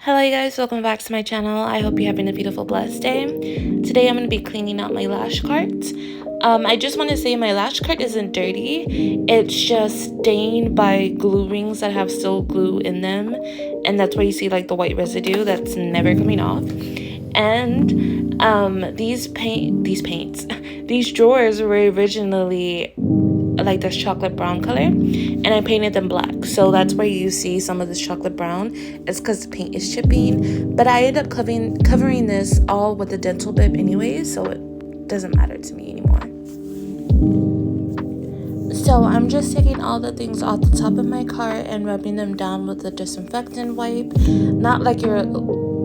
Hello you guys, welcome back to my channel. I hope you're having a beautiful blessed day. Today I'm going to be cleaning out my lash cart. I just want to say my lash cart isn't dirty. It's just stained by glue rings that have still glue in them. And that's why you see like the white residue that's never coming off. And these drawers were originally like this chocolate brown color, and I painted them black, so that's where you see some of this chocolate brown. It's because the paint is chipping, but I ended up covering this all with a dental bib anyway, so it doesn't matter to me anymore. So I'm just taking all the things off the top of my cart and rubbing them down with a disinfectant wipe, not like your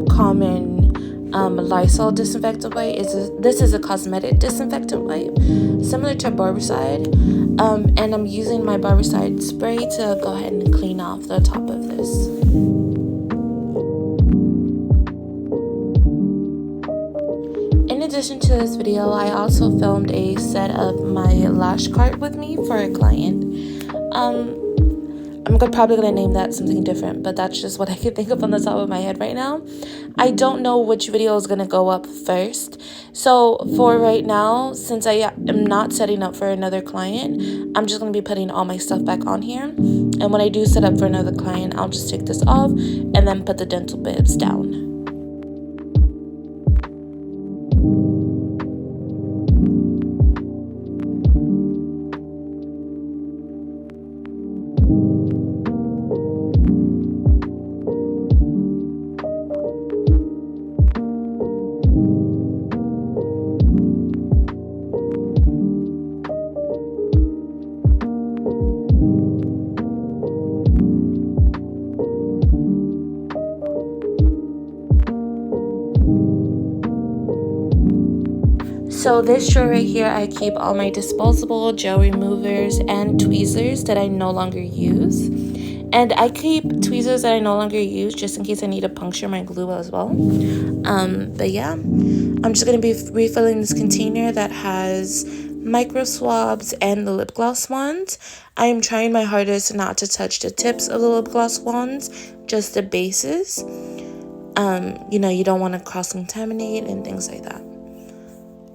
common Lysol disinfectant wipe. This is a cosmetic disinfectant wipe, similar to Barbicide, and I'm using my Barbicide spray to go ahead and clean off the top of this. In addition to this video, I also filmed a set of my lash cart with me for a client. I'm probably going to name that something different, but that's just what I can think of on the top of my head right now. I don't know which video is going to go up first. So for right now, since I am not setting up for another client, I'm just going to be putting all my stuff back on here. And when I do set up for another client, I'll just take this off and then put the dental bibs down. So this drawer right here, I keep all my disposable gel removers and tweezers that I no longer use. And I keep tweezers that I no longer use just in case I need to puncture my glue as well. But yeah, I'm just going to be refilling this container that has micro swabs and the lip gloss wands. I am trying my hardest not to touch the tips of the lip gloss wands, just the bases. You know, you don't want to cross-contaminate and things like that.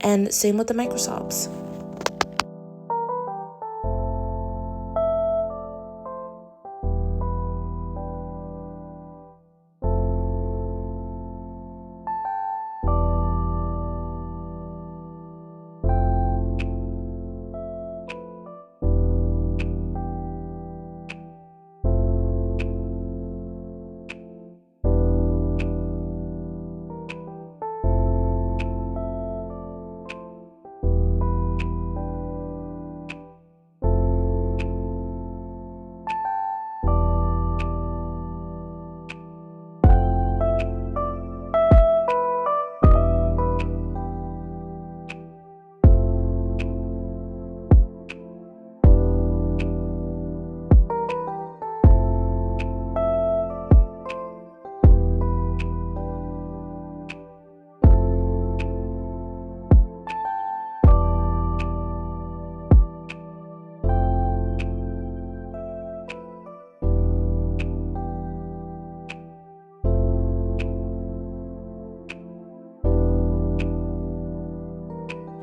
And same with the micro swabs.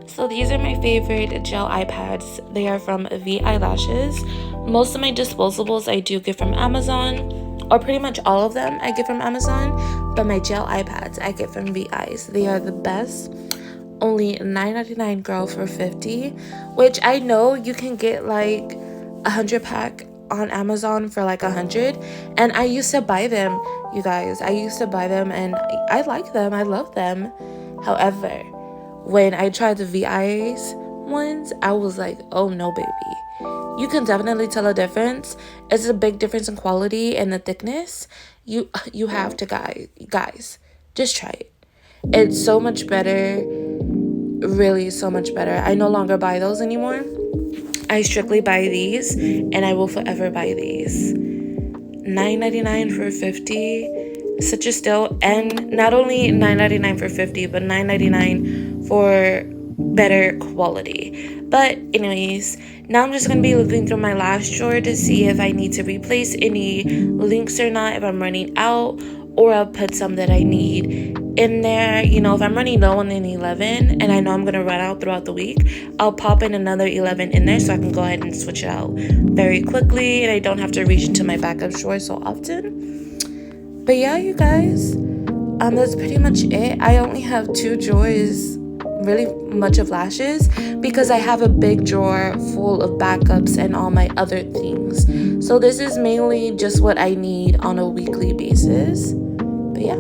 So these are my favorite gel eye pads. They are from Veyelash Lashes. Most of my disposables I do get from Amazon, or pretty much all of them I get from Amazon, but my gel eye pads I get from VEyes. They are the best. Only $9.99 girl for $50, which I know you can get like 100 pack on Amazon for like 100, and I used to buy them, you guys. I used to buy them and I like them. I love them. However, when I tried the VEyes ones, I was like, oh no, baby. You can definitely tell a difference. It's a big difference in quality and the thickness. You have to, guys, just try it. It's so much better, really so much better. I no longer buy those anymore. I strictly buy these, and I will forever buy these. $9.99 for $50, such a steal. And not only $9.99 for $50, but $9.99 for better quality. But anyways, now I'm just going to be looking through my lash drawer to see if I need to replace any links or not, if I'm running out, or I'll put some that I need in there. You know, if I'm running low on an 11 and I know I'm gonna run out throughout the week, I'll pop in another 11 in there so I can go ahead and switch it out very quickly and I don't have to reach into my backup drawer so often. But yeah, you guys, that's pretty much it. I only have 2 drawers really much of lashes because I have a big drawer full of backups and all my other things. So this is mainly just what I need on a weekly basis. But yeah,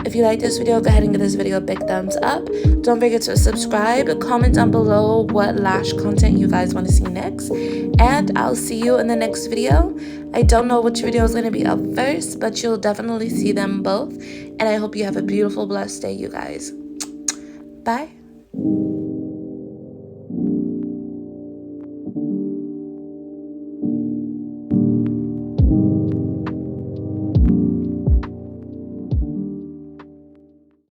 if you like this video, go ahead and give this video a big thumbs up. Don't forget to subscribe, comment down below what lash content you guys want to see next, and I'll see you in the next video. I don't know which video is going to be up first, but you'll definitely see them both, and I hope you have a beautiful, blessed day, you guys. Bye.